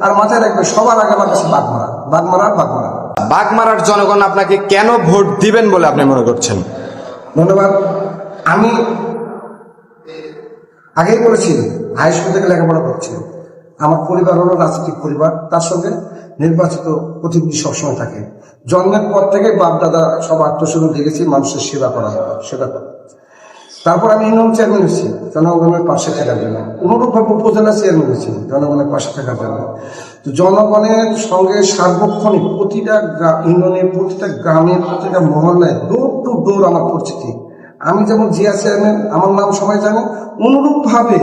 আর মাথায় রাখবে সবার আগে আমার কাছে বাগমারা, বাগমারা, বাগমারা। বাগমারার জনগণ আপনাকে কেন ভোট দিবেন বলে আপনি মনে করছেন? ধন্যবাদ। আমি আগেই বলেছি, হাই স্কুল থেকে লেখাপড়া করছি। আমার পরিবার হলো রাজনৈতিক পরিবার, তার সঙ্গে নির্বাচিত প্রতিনিধি সবসময় থাকে। জন্মের পর থেকে বাপ দাদা সব আত্মস্বজন দেখেছি মানুষের সেবা করা, সেবা করা। তারপর আমি ইউনিয়ন চেয়ারম্যান হচ্ছি জনগণের পাশে থাকার জন্য, অনুরূপভাবে উপজেলা চেয়ারম্যান হচ্ছি জনগণের পাশে থাকার জন্য। তো জনগণের সঙ্গে সার্বক্ষণিক প্রতিটা ইউনিয়নের, প্রতিটা গ্রামের, প্রতিটা মহল্লায় ডোর টু ডোর আমার পরিচিতি। আমি যেমন জিয়া চেয়ারম্যান, আমার নাম সবাই জানে, অনুরূপভাবে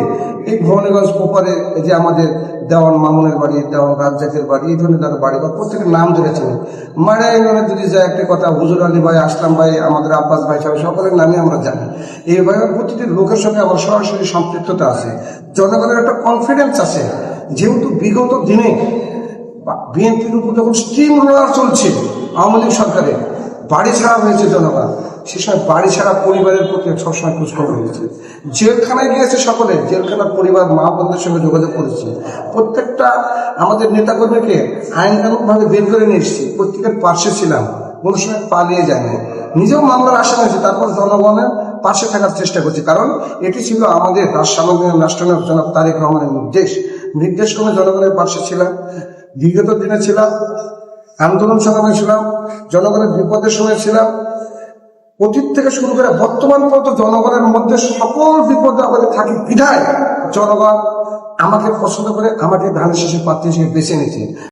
এই ভবানীগঞ্জ ওপারে যে আমাদের দেওয়ান মামুনের বাড়ি, দেওয়ান রাজ্জাকের বাড়ি, এই ধরনের যারা বাড়ি বা প্রত্যেকের নাম ধরেছেন। মারা ইউনিয়নে যদি যায় একটা কথা, হুজুর আলী ভাই, আসলাম ভাই, আমাদের আব্বাস ভাই, সবাই সকলের নামই আমরা জানি। এইভাবে প্রতিটি লোকের সঙ্গে আমার সরাসরি সম্পৃক্ততা আছে। জনগণের একটা কনফিডেন্স আছে, যেহেতু বিগত দিনে বিএনপির উপর যখন স্টিম রোলার চলছে আওয়ামী লীগ সরকারে, বাড়ি ছাড়া হয়েছে জনগণ, সে সময় বাড়ি ছাড়া পরিবারের প্রতি সবসময় খোঁজখবর হয়েছে। জেলখানায় গিয়েছে সকলে, জেলখানার পরিবার মা বোনদের সঙ্গে যোগাযোগ করেছে। প্রত্যেকটা আমাদের নেতাকর্মীকে আইন কানুনভাবে বের করে নিয়ে এসেছি, প্রত্যেকের পাশে ছিলাম, কোনো সময় পালিয়ে যায়নি। নিজেও মামলার আসামি হয়েছে, তারপর জনগণের পাশে থাকার চেষ্টা করছি, কারণ এটি ছিল আমাদের রাষ্ট্রনায়ক রাষ্ট্রনায়ক জনাব তারেক রহমানের নির্দেশ ক্রমে জনগণের পাশে ছিলাম। বিগত দিনে ছিলাম, আন্দোলন সংগ্রামে ছিলাম, জনগণের বিপদের সময় ছিলাম। অতীত থেকে শুরু করে বর্তমান পর্যন্ত জনগণের মধ্যে সকল বিপদ আপদে থাকি বিধায় জনগণ আমাকে পছন্দ করে, আমাকে ধানের শীষের প্রার্থী হিসেবে বেছে নিয়েছে।